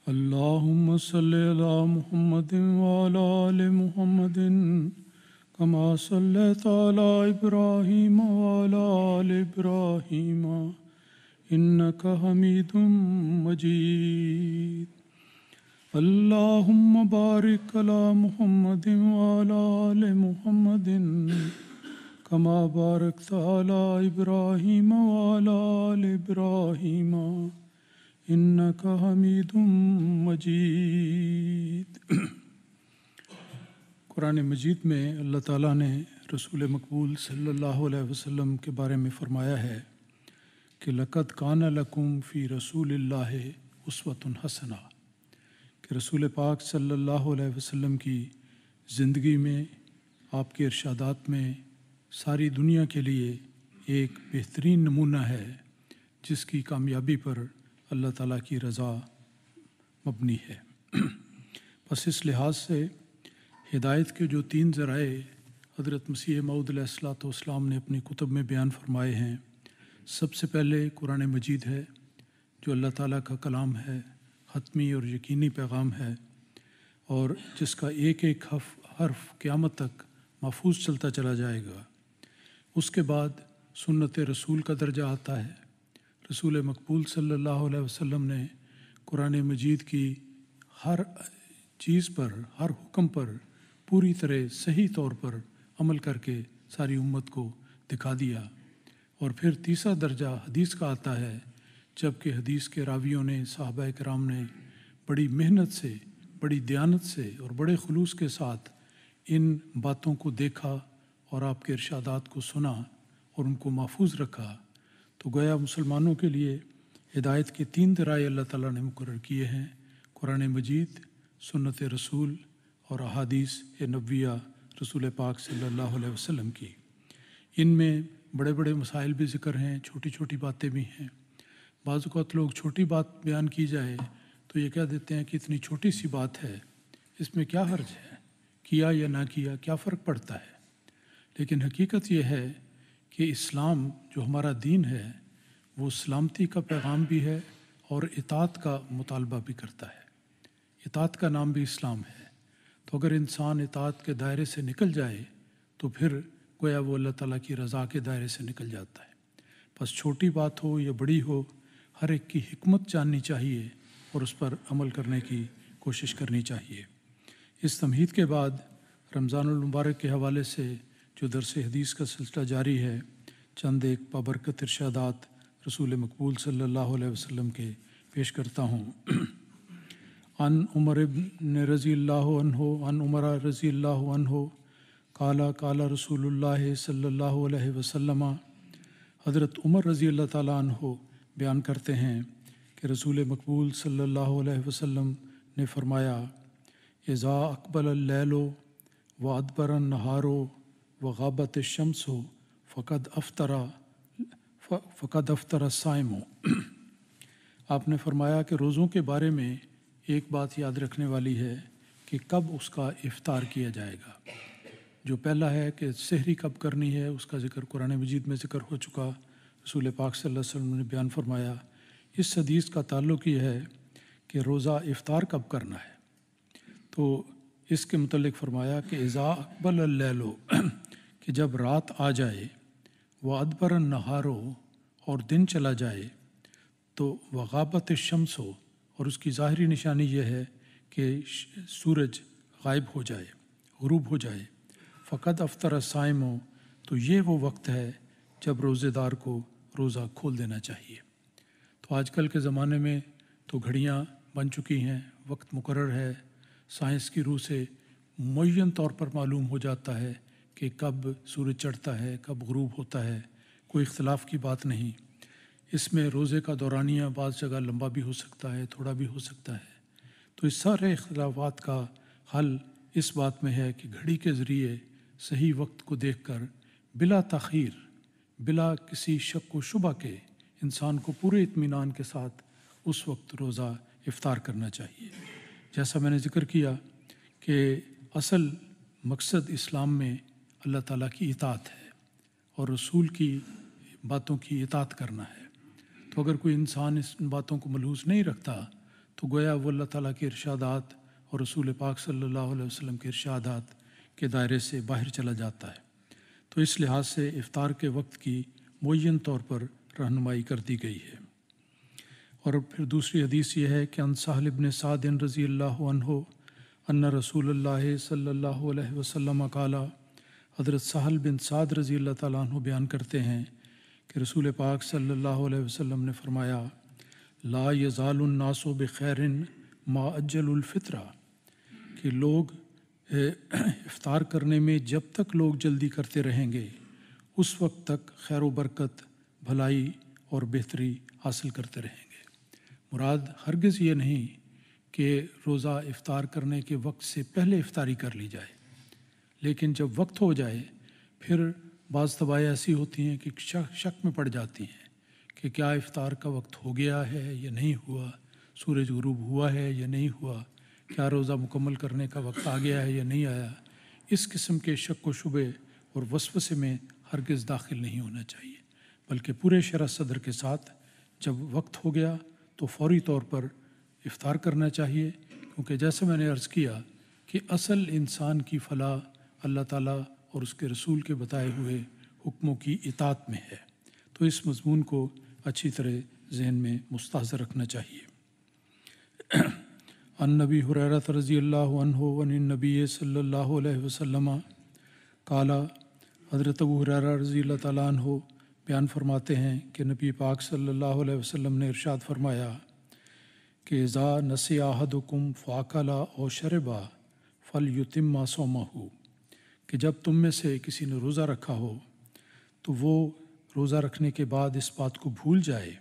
اللهم صل على محمد وعلى آل محمد كما صليت على إبراهيم وعلى آل إبراهيم إنك حميد مجيد. اللهم بارك على محمد وعلى آل محمد كما باركت على إبراهيم وعلى آل إبراهيم إنك حميد مجيد. قرآن مجید میں اللہ تعالیٰ نے رسول مقبول صلی اللہ علیہ وسلم کے بارے میں فرمایا ہے کہ لقد کان لکم فی رسول اللہ اسوۃ حسنہ، کہ رسول پاک صلی اللہ علیہ وسلم کی زندگی میں، آپ کے ارشادات میں ساری دنیا کے لیے ایک بہترین نمونہ ہے جس کی کامیابی پر اللہ تعالیٰ کی رضا مبنی ہے. بس اس لحاظ سے ہدایت کے جو 3 ذرائع حضرت مسیح موعود علیہ الصلوۃ والسلام نے اپنی کتب میں بیان فرمائے ہیں. سب سے پہلے قرآن مجید ہے جو اللہ تعالیٰ کا کلام ہے، حتمی اور یقینی پیغام ہے، اور جس کا ایک ایک حرف قیامت تک محفوظ چلتا چلا جائے گا. اس کے بعد سنت رسول کا درجہ آتا ہے. رسول مقبول صلی اللہ علیہ وسلم نے قرآن مجید کی ہر چیز پر، ہر حکم پر پوری طرح صحیح طور پر عمل کر کے ساری امت کو دکھا دیا. اور پھر تیسرا درجہ حدیث کا آتا ہے، جب کہ حدیث کے راویوں نے، صحابہ کرام نے بڑی محنت سے، بڑی دیانت سے اور بڑے خلوص کے ساتھ ان باتوں کو دیکھا اور آپ کے ارشادات کو سنا اور ان کو محفوظ رکھا. تو گویا مسلمانوں کے لیے ہدایت کے 3 ذرائع اللہ تعالیٰ نے مقرر کیے ہیں: قرآن مجید، سنت رسول اور احادیث نبویہ رسول پاک صلی اللہ علیہ وسلم کی. ان میں بڑے بڑے مسائل بھی ذکر ہیں، چھوٹی چھوٹی باتیں بھی ہیں. بعض اوقات لوگ چھوٹی بات بیان کی جائے تو یہ کہہ دیتے ہیں کہ اتنی چھوٹی سی بات ہے، اس میں کیا حرج ہے، کیا یا نہ کیا کیا فرق پڑتا ہے. لیکن حقیقت یہ ہے کہ اسلام جو ہمارا دین ہے وہ سلامتی کا پیغام بھی ہے اور اطاعت کا مطالبہ بھی کرتا ہے. اطاعت کا نام بھی اسلام ہے. تو اگر انسان اطاعت کے دائرے سے نکل جائے تو پھر گویا وہ اللہ تعالیٰ کی رضا کے دائرے سے نکل جاتا ہے. بس چھوٹی بات ہو یا بڑی ہو، ہر ایک کی حکمت جاننی چاہیے اور اس پر عمل کرنے کی کوشش کرنی چاہیے. اس تمہید کے بعد رمضان المبارک کے حوالے سے جو درس حدیث کا سلسلہ جاری ہے، چند ایک بابرکت ارشادات رسول مقبول صلی اللہ علیہ وسلم کے پیش کرتا ہوں. عن عمر بن رضی اللہ عنہ عن عمر رضی اللہ عنہ قال قال رسول اللہ صلی اللہ علیہ وسلم. حضرت عمر رضی اللہ تعالیٰ عنہ بیان کرتے ہیں کہ رسول مقبول صلی اللہ علیہ وسلم نے فرمایا: اذا اقبل اللیل وادبر النہار وغابت الشمس فقد افطر الصائم. آپ نے فرمایا کہ روزوں کے بارے میں ایک بات یاد رکھنے والی ہے کہ کب اس کا افطار کیا جائے گا. جو پہلا ہے کہ سحری کب کرنی ہے، اس کا ذکر قرآن مجید میں ذکر ہو چکا. رسول پاک صلی اللہ علیہ وسلم نے بیان فرمایا. اس حدیث کا تعلق یہ ہے کہ روزہ افطار کب کرنا ہے. تو اس کے متعلق فرمایا کہ اذا اقبل اللیل، کہ جب رات آ جائے، وادبر النہار، اور دن چلا جائے، تو وغابت الشمس، اور اس کی ظاہری نشانی یہ ہے کہ سورج غائب ہو جائے، غروب ہو جائے. فقد افطر الصائم، تو یہ وہ وقت ہے جب روزے دار کو روزہ کھول دینا چاہیے. تو آج کل کے زمانے میں تو گھڑیاں بن چکی ہیں، وقت مقرر ہے، سائنس کی روح سے معین طور پر معلوم ہو جاتا ہے کہ کب سورج چڑھتا ہے، کب غروب ہوتا ہے. کوئی اختلاف کی بات نہیں. اس میں روزے کا دورانیہ بعض جگہ لمبا بھی ہو سکتا ہے، تھوڑا بھی ہو سکتا ہے. تو اس سارے اختلافات کا حل اس بات میں ہے کہ گھڑی کے ذریعے صحیح وقت کو دیکھ کر بلا تاخیر، بلا کسی شک و شبہ کے انسان کو پورے اطمینان کے ساتھ اس وقت روزہ افطار کرنا چاہیے. جیسا میں نے ذکر کیا کہ اصل مقصد اسلام میں اللہ تعالیٰ کی اطاعت ہے اور رسول کی باتوں کی اطاعت کرنا ہے. تو اگر کوئی انسان اس باتوں کو ملحوظ نہیں رکھتا تو گویا وہ اللہ تعالیٰ کے ارشادات اور رسول پاک صلی اللہ علیہ وسلم کے ارشادات کے دائرے سے باہر چلا جاتا ہے۔ تو اس لحاظ سے افطار کے وقت کی معین طور پر رہنمائی کر دی گئی ہے۔ اور پھر دوسری حدیث یہ ہے کہ ان سہل بن سعد رضی اللہ عنہ ان رسول اللہ صلی اللہ علیہ وسلم قال، حضرت سہل بن سعد رضی اللہ تعالیٰ عنہ بیان کرتے ہیں کہ رسول پاک صلی اللہ علیہ وسلم نے فرمایا، لا یزال الناس بخیر ما اجل الفطرہ، کہ لوگ افطار کرنے میں جب تک لوگ جلدی کرتے رہیں گے اس وقت تک خیر و برکت، بھلائی اور بہتری حاصل کرتے رہیں گے۔ مراد ہرگز یہ نہیں کہ روزہ افطار کرنے کے وقت سے پہلے افطاری کر لی جائے، لیکن جب وقت ہو جائے پھر بعض طبائع ایسی ہوتی ہیں کہ شک میں پڑ جاتی ہیں کہ کیا افطار کا وقت ہو گیا ہے یا نہیں ہوا، سورج غروب ہوا ہے یا نہیں ہوا، کیا روزہ مکمل کرنے کا وقت آ گیا ہے یا نہیں آیا۔ اس قسم کے شک و شبے اور وسوسے میں ہرگز داخل نہیں ہونا چاہیے، بلکہ پورے شرح صدر کے ساتھ جب وقت ہو گیا تو فوری طور پر افطار کرنا چاہیے، کیونکہ جیسے میں نے عرض کیا کہ اصل انسان کی فلاح اللہ تعالیٰ اور اس کے رسول کے بتائے ہوئے حکموں کی اطاعت میں ہے۔ تو اس مضمون کو اچھی طرح ذہن میں مستحضر رکھنا چاہیے۔ عن نبی ہریرہ رضی اللہ عنہ عن النبی صلی اللہ علیہ وسلم قال، حضرت ابو ہریرہ رضی اللہ تعالیٰ عنہ بیان فرماتے ہیں کہ نبی پاک صلی اللہ علیہ وسلم نے ارشاد فرمایا کہ اذا نسی احدکم فاکل او شربا فلیتم صومہ، کہ جب تم میں سے کسی نے روزہ رکھا ہو تو وہ روزہ رکھنے کے بعد اس بات کو بھول جائے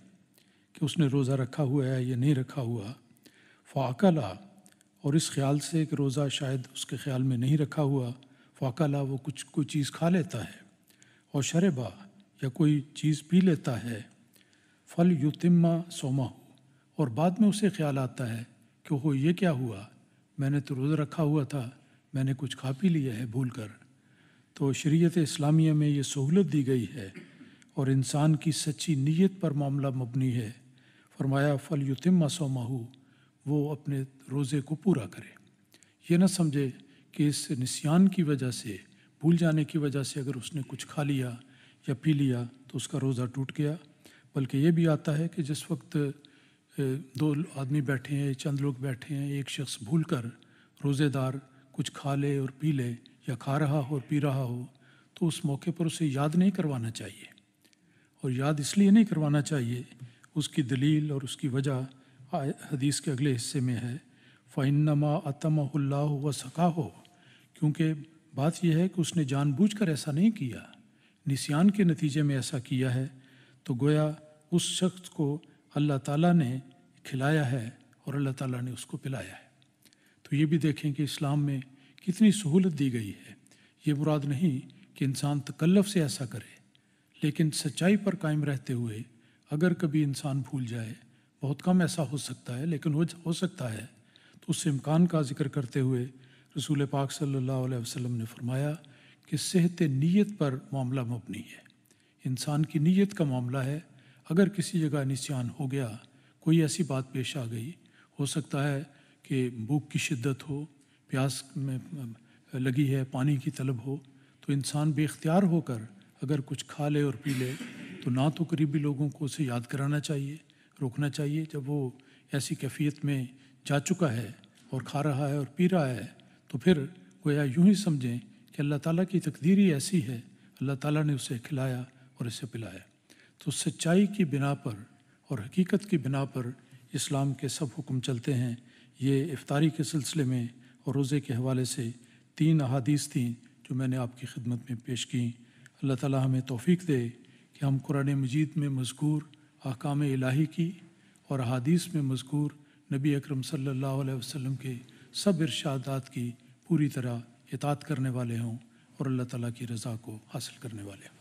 کہ اس نے روزہ رکھا ہوا ہے یا نہیں رکھا ہوا، فاکلا، اور اس خیال سے کہ روزہ شاید اس کے خیال میں نہیں رکھا ہوا، فاکلا وہ کوئی چیز کھا لیتا ہے، اور شربا یا کوئی چیز پی لیتا ہے، فل یتم صومہ، اور بعد میں اسے خیال آتا ہے کہ وہ یہ کیا ہوا، میں نے تو روزہ رکھا ہوا تھا، میں نے کچھ کھا پی لیا ہے بھول کر۔ تو شریعت اسلامیہ میں یہ سہولت دی گئی ہے اور انسان کی سچی نیت پر معاملہ مبنی ہے۔ فرمایا فل یتم صومہ، وہ اپنے روزے کو پورا کرے، یہ نہ سمجھے کہ اس نسیان کی وجہ سے، بھول جانے کی وجہ سے اگر اس نے کچھ کھا لیا یا پی لیا تو اس کا روزہ ٹوٹ گیا، بلکہ یہ بھی آتا ہے کہ جس وقت دو آدمی بیٹھے ہیں، چند لوگ بیٹھے ہیں، ایک شخص بھول کر روزے دار کچھ کھا لے اور پی لے، یا کھا رہا ہو اور پی رہا ہو، تو اس موقع پر اسے یاد نہیں کروانا چاہیے۔ اور یاد اس لیے نہیں کروانا چاہیے، اس کی دلیل اور اس کی وجہ حدیث کے اگلے حصے میں ہے، فَإِنَّمَا أَطْعَمَهُ اللَّهُ وَسَقَاهُ، کیونکہ بات یہ ہے کہ اس نے جان بوجھ کر ایسا نہیں کیا، نسیان کے نتیجے میں ایسا کیا ہے، تو گویا اس شخص کو اللہ تعالیٰ نے کھلایا ہے اور اللہ تعالیٰ نے اس کو پلایا ہے۔ تو یہ بھی دیکھیں کہ اسلام میں کتنی سہولت دی گئی ہے۔ یہ مراد نہیں کہ انسان تکلف سے ایسا کرے، لیکن سچائی پر قائم رہتے ہوئے اگر کبھی انسان بھول جائے، بہت کم ایسا ہو سکتا ہے لیکن ہو سکتا ہے، تو اس امکان کا ذکر کرتے ہوئے رسول پاک صلی اللہ علیہ وسلم نے فرمایا کہ صحت نیت پر معاملہ مبنی ہے، انسان کی نیت کا معاملہ ہے۔ اگر کسی جگہ نسیان ہو گیا، کوئی ایسی بات پیش آ گئی، ہو سکتا ہے کہ بھوک کی شدت ہو، پیاس میں لگی ہے، پانی کی طلب ہو، تو انسان بے اختیار ہو کر اگر کچھ کھا لے اور پی لے تو نہ تو قریبی لوگوں کو اسے یاد کرانا چاہیے، روکنا چاہیے۔ جب وہ ایسی کیفیت میں جا چکا ہے اور کھا رہا ہے اور پی رہا ہے تو پھر گویا یوں ہی سمجھیں کہ اللہ تعالیٰ کی تقدیر ہی ایسی ہے، اللہ تعالیٰ نے اسے کھلایا اور اسے پلایا۔ تو سچائی کی بنا پر اور حقیقت کی بنا پر اسلام کے سب حکم چلتے ہیں۔ یہ افطاری کے سلسلے میں اور روزے کے حوالے سے 3 احادیث تھیں جو میں نے آپ کی خدمت میں پیش کیں۔ اللہ تعالیٰ ہمیں توفیق دے کہ ہم قرآن مجید میں مذکور احکام الہی کی اور احادیث میں مذکور نبی اکرم صلی اللہ علیہ وسلم کے سب ارشادات کی پوری طرح اطاعت کرنے والے ہوں اور اللہ تعالیٰ کی رضا کو حاصل کرنے والے ہوں۔